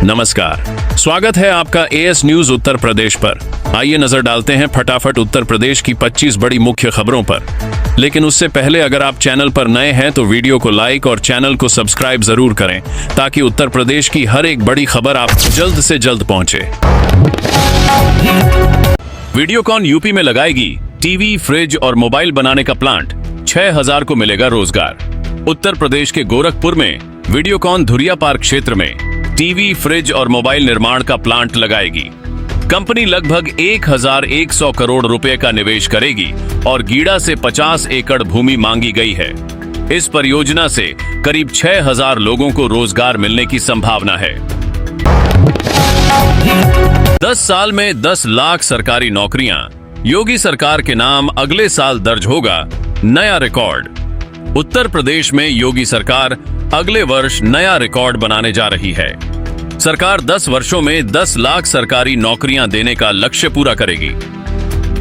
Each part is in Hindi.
नमस्कार, स्वागत है आपका एएस न्यूज उत्तर प्रदेश पर। आइए नजर डालते हैं फटाफट उत्तर प्रदेश की 25 बड़ी मुख्य खबरों पर। लेकिन उससे पहले अगर आप चैनल पर नए हैं तो वीडियो को लाइक और चैनल को सब्सक्राइब जरूर करें ताकि उत्तर प्रदेश की हर एक बड़ी खबर आप जल्द से जल्द पहुंचे। वीडियोकॉन यूपी में लगाएगी टीवी, फ्रिज और मोबाइल बनाने का प्लांट, 6000 को मिलेगा रोजगार। उत्तर प्रदेश के गोरखपुर में वीडियोकॉन धुरिया पार्क क्षेत्र में टीवी, फ्रिज और मोबाइल निर्माण का प्लांट लगाएगी। कंपनी लगभग 1100 करोड़ रुपए का निवेश करेगी और गीडा से 50 एकड़ भूमि मांगी गई है। इस परियोजना से करीब 6000 लोगों को रोजगार मिलने की संभावना है। 10 साल में 10 लाख सरकारी नौकरियां, योगी सरकार के नाम अगले साल दर्ज होगा नया रिकॉर्ड। उत्तर प्रदेश में योगी सरकार अगले वर्ष नया रिकॉर्ड बनाने जा रही है। सरकार 10 वर्षों में 10 लाख सरकारी नौकरियां देने का लक्ष्य पूरा करेगी।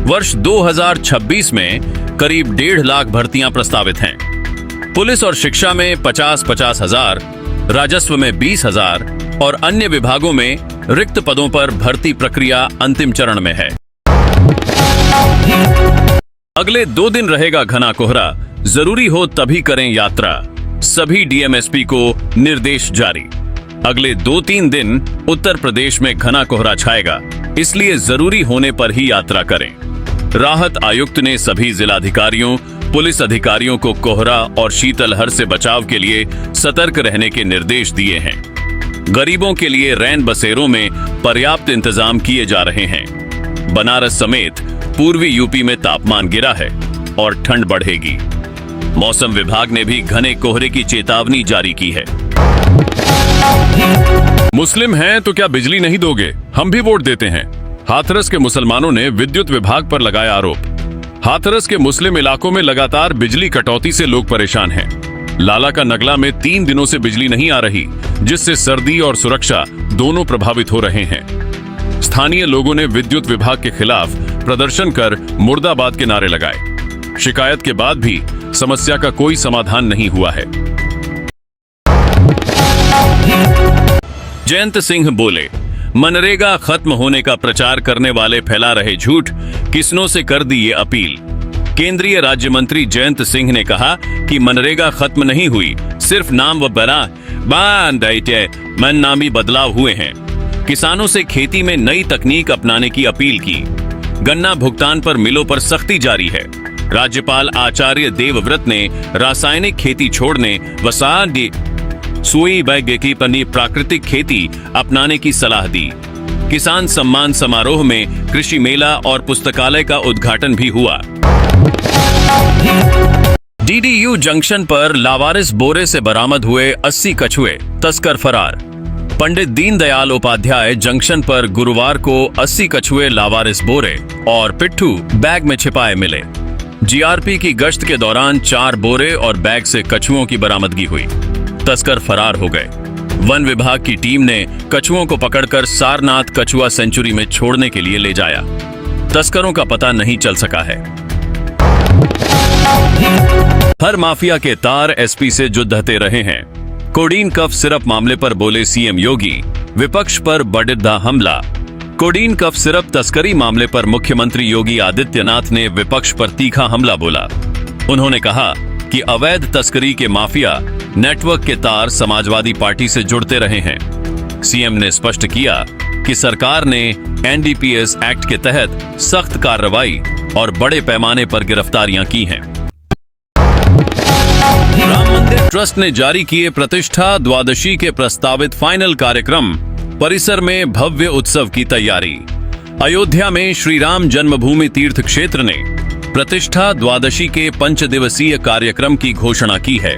वर्ष 2026 में करीब 1.5 लाख भर्तियां प्रस्तावित हैं। पुलिस और शिक्षा में 50-50 हजार, राजस्व में 20 हजार और अन्य विभागों में रिक्त पदों पर भर्ती प्रक्रिया अंतिम चरण में है। अगले 2 दिन रहेगा घना कोहरा, जरूरी हो तभी करें यात्रा, सभी डीएमएसपी को निर्देश जारी। अगले 2-3 दिन उत्तर प्रदेश में घना कोहरा छाएगा, इसलिए जरूरी होने पर ही यात्रा करें। राहत आयुक्त ने सभी जिलाधिकारियों, पुलिस अधिकारियों को कोहरा और शीतलहर से बचाव के लिए सतर्क रहने के निर्देश दिए हैं। गरीबों के लिए रैन बसेरों में पर्याप्त इंतजाम किए जा रहे हैं। बनारस समेत पूर्वी यूपी में तापमान गिरा है और ठंड बढ़ेगी। मौसम विभाग ने भी घने कोहरे की चेतावनी जारी की है। मुस्लिम हैं तो क्या बिजली नहीं दोगे? हम भी वोट देते हैं। हाथरस के मुसलमानों ने विद्युत विभाग पर लगाया आरोप। हाथरस के मुस्लिम इलाकों में लगातार बिजली कटौती से लोग परेशान हैं। लाला का नगला में 3 दिनों से बिजली नहीं आ रही, जिससे सर्दी और सुरक्षा दोनों प्रभावित हो रहे हैं। स्थानीय लोगों ने विद्युत विभाग के खिलाफ प्रदर्शन कर मुर्दाबाद के नारे लगाए। शिकायत के बाद भी समस्या का कोई समाधान नहीं हुआ है। जयंत सिंह बोले, मनरेगा खत्म होने का प्रचार करने वाले फैला रहे झूठ, किसनों से कर दी ये अपील। केंद्रीय राज्य मंत्री जयंत सिंह ने कहा कि मनरेगा खत्म नहीं हुई, सिर्फ नाम व मन नामी बदलाव हुए हैं। किसानों से खेती में नई तकनीक अपनाने की अपील की। गन्ना भुगतान पर मिलों पर सख्ती जारी है। राज्यपाल आचार्य देवव्रत ने रासायनिक खेती छोड़ने व सुई की प्राकृतिक खेती अपनाने की सलाह दी। किसान सम्मान समारोह में कृषि मेला और पुस्तकालय का उद्घाटन भी हुआ। डीडीयू जंक्शन पर लावारिस बोरे से बरामद हुए 80 कछुए, तस्कर फरार। पंडित दीनदयाल उपाध्याय जंक्शन पर गुरुवार को 80 कछुए लावारिस बोरे और पिट्ठू बैग में छिपाए मिले। जीआरपी की गश्त के दौरान 4 बोरे और बैग से कछुओं की बरामदगी हुई। तस्कर फरार हो गए। वन विभाग की टीम ने कछुओं को पकड़कर सारनाथ कछुआ सेंचुरी में छोड़ने के लिए ले जाया। तस्करों का पता नहीं चल सका है। हर माफिया के तार एसपी से जुद्धते रहे हैं। कोडीन कफ सिरप मामले पर बोले सीएम योगी, विपक्ष पर बढ़ा हमला। कोडीन कफ सिरप तस्करी मामले पर मुख्यमंत्री योगी आदित्यनाथ ने विपक्ष पर तीखा हमला बोला। उन्होंने कहा कि अवैध तस्करी के माफिया नेटवर्क के तार समाजवादी पार्टी से जुड़ते रहे हैं। सीएम ने स्पष्ट किया कि सरकार ने एनडीपीएस एक्ट के तहत सख्त कार्रवाई और बड़े पैमाने पर गिरफ्तारियां की हैं। राम मंदिर ट्रस्ट ने जारी किए प्रतिष्ठा द्वादशी के प्रस्तावित फाइनल कार्यक्रम। परिसर में भव्य उत्सव की तैयारी। अयोध्या में श्री राम जन्मभूमि तीर्थ क्षेत्र ने प्रतिष्ठा द्वादशी के 5 दिवसीय कार्यक्रम की घोषणा की है।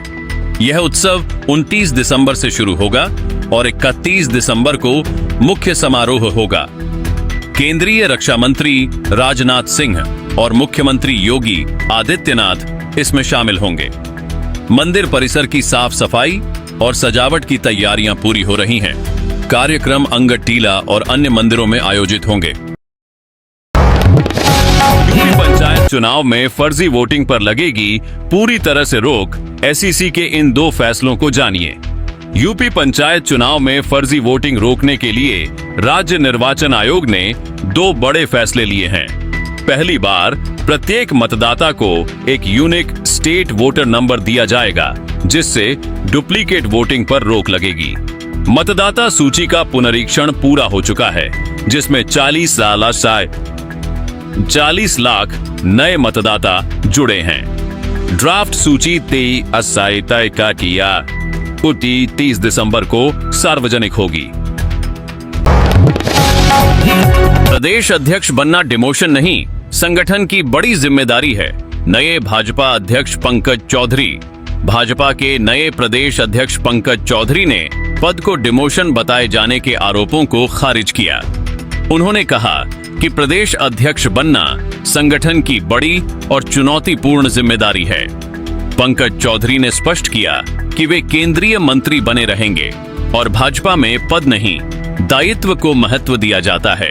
यह उत्सव 29 दिसंबर से शुरू होगा और 31 दिसंबर को मुख्य समारोह होगा। केंद्रीय रक्षा मंत्री राजनाथ सिंह और मुख्यमंत्री योगी आदित्यनाथ इसमें शामिल होंगे। मंदिर परिसर की साफ सफाई और सजावट की तैयारियां पूरी हो रही हैं। कार्यक्रम अंगद टीला और अन्य मंदिरों में आयोजित होंगे। पंचायत चुनाव में फर्जी वोटिंग पर लगेगी पूरी तरह से रोक। एसईसी के इन 2 फैसलों को जानिए। यूपी पंचायत चुनाव में फर्जी वोटिंग रोकने के लिए राज्य निर्वाचन आयोग ने 2 बड़े फैसले लिए हैं। पहली बार प्रत्येक मतदाता को एक यूनिक स्टेट वोटर नंबर दिया जाएगा, जिससे डुप्लीकेट वोटिंग पर रोक लगेगी। मतदाता सूची का पुनरीक्षण पूरा हो चुका है, जिसमें 40 लाख नए मतदाता जुड़े हैं। ड्राफ्ट सूची 23 तय का किया 30 दिसंबर को सार्वजनिक होगी। प्रदेश अध्यक्ष बनना डिमोशन नहीं, संगठन की बड़ी जिम्मेदारी है। नए भाजपा अध्यक्ष पंकज चौधरी। भाजपा के नए प्रदेश अध्यक्ष पंकज चौधरी ने पद को डिमोशन बताए जाने के आरोपों को खारिज किया। उन्होंने कहा कि प्रदेश अध्यक्ष बनना संगठन की बड़ी और चुनौतीपूर्ण जिम्मेदारी है। पंकज चौधरी ने स्पष्ट किया कि वे केंद्रीय मंत्री बने रहेंगे और भाजपा में पद नहीं, दायित्व को महत्व दिया जाता है।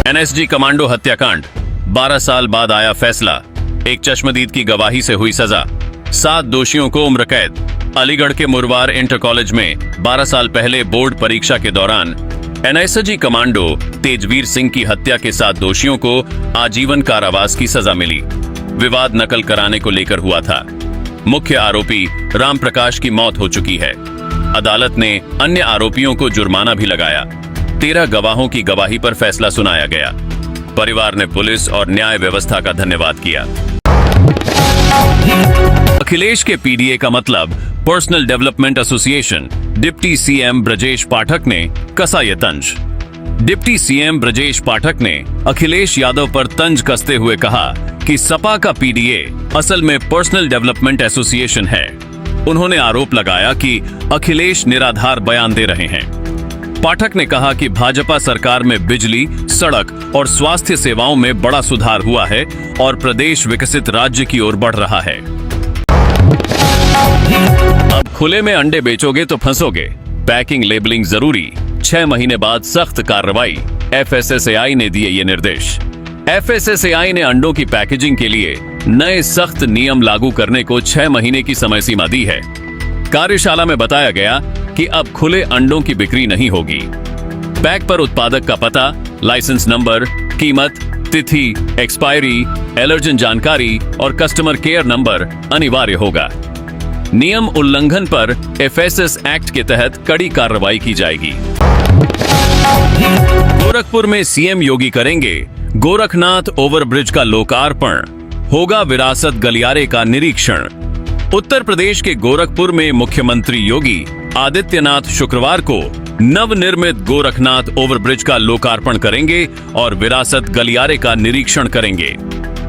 एनएसजी कमांडो हत्याकांड, 12 साल बाद आया फैसला। एक चश्मदीद की गवाही से हुई सजा, 7 दोषियों को उम्र कैद। अलीगढ़ के मुरवार इंटर कॉलेज में 12 साल पहले बोर्ड परीक्षा के दौरान एनएसजी कमांडो तेजवीर सिंह की हत्या के 7 दोषियों को आजीवन कारावास की सजा मिली। विवाद नकल कराने को लेकर हुआ था। मुख्य आरोपी राम प्रकाश की मौत हो चुकी है। अदालत ने अन्य आरोपियों को जुर्माना भी लगाया। 13 गवाहों की गवाही पर फैसला सुनाया गया। परिवार ने पुलिस और न्याय व्यवस्था का धन्यवाद किया। अखिलेश के पीडीए का मतलब personal development association. Deputy CM Brajesh Pathak ने कसा ये तंज। डिप्टी सीएम ब्रजेश पाठक ने अखिलेश यादव पर तंज कसते हुए कहा कि सपा का पीडीए असल में पर्सनल डेवलपमेंट एसोसिएशन है। उन्होंने आरोप लगाया कि अखिलेश निराधार बयान दे रहे हैं। पाठक ने कहा कि भाजपा सरकार में बिजली, सड़क और स्वास्थ्य सेवाओं में बड़ा सुधार हुआ है और प्रदेश विकसित राज्य की ओर बढ़ रहा है। अब खुले में अंडे बेचोगे तो फंसोगे, पैकिंग लेबलिंग जरूरी। 6 महीने बाद सख्त कार्रवाई, एफएसएसएआई ने दिए ये निर्देश। एफएसएसएआई ने अंडों की पैकेजिंग के लिए नए सख्त नियम लागू करने को 6 महीने की समय सीमा दी है। कार्यशाला में बताया गया कि अब खुले अंडों की बिक्री नहीं होगी। पैक पर उत्पादक का पता, लाइसेंस नंबर, कीमत, तिथि, एक्सपायरी, एलर्जन जानकारी और कस्टमर केयर नंबर अनिवार्य होगा। नियम उल्लंघन पर एफएसएस एक्ट के तहत कड़ी कार्रवाई की जाएगी। गोरखपुर में सीएम योगी करेंगे गोरखनाथ ओवरब्रिज का लोकार्पण, होगा विरासत गलियारे का निरीक्षण। उत्तर प्रदेश के गोरखपुर में मुख्यमंत्री योगी आदित्यनाथ शुक्रवार को नवनिर्मित गोरखनाथ ओवरब्रिज का लोकार्पण करेंगे और विरासत गलियारे का निरीक्षण करेंगे।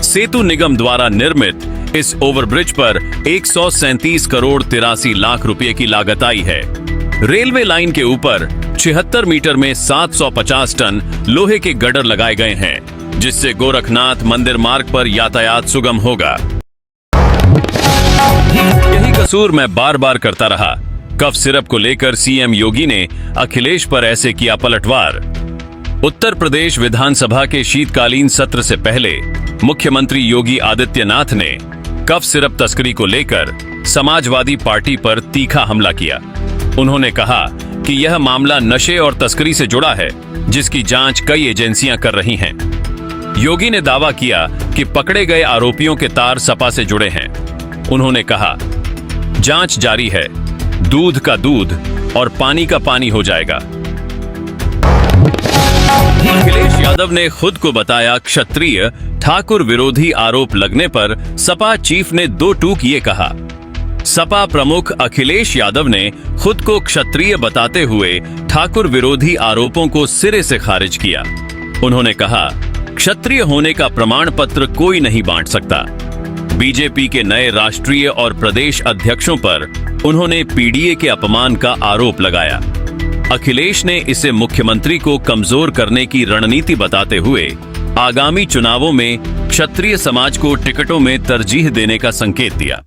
सेतु निगम द्वारा निर्मित इस ओवरब्रिज पर 137 करोड़ 83 लाख रुपए की लागत आई है। रेलवे लाइन के ऊपर 76 मीटर में 750 टन लोहे के गडर लगाए गए हैं, जिससे गोरखनाथ मंदिर मार्ग पर यातायात सुगम होगा। यही कसूर मैं बार बार करता रहा। कफ सिरप को लेकर सीएम योगी ने अखिलेश पर ऐसे किया पलटवार। उत्तर प्रदेश विधानसभा के शीतकालीन सत्र से पहले मुख्यमंत्री योगी आदित्यनाथ ने कफ सिरप तस्करी को लेकर समाजवादी पार्टी पर तीखा हमला किया। उन्होंने कहा कि यह मामला नशे और तस्करी से जुड़ा है, जिसकी जांच कई एजेंसियां कर रही हैं। योगी ने दावा किया कि पकड़े गए आरोपियों के तार सपा से जुड़े हैं। उन्होंने कहा, जांच जारी है, दूध का दूध और पानी का पानी हो जाएगा। अखिलेश यादव ने खुद को बताया क्षत्रिय, ठाकुर विरोधी आरोप लगने पर सपा चीफ ने 2 टूक ये कहा। सपा प्रमुख अखिलेश यादव ने खुद को क्षत्रिय बताते हुए ठाकुर विरोधी आरोपों को सिरे से खारिज किया। उन्होंने कहा, क्षत्रिय होने का प्रमाण पत्र कोई नहीं बांट सकता। बीजेपी के नए राष्ट्रीय और प्रदेश अध्यक्षों पर उन्होंने पीडीए के अपमान का आरोप लगाया। अखिलेश ने इसे मुख्यमंत्री को कमजोर करने की रणनीति बताते हुए आगामी चुनावों में क्षत्रिय समाज को टिकटों में तरजीह देने का संकेत दिया।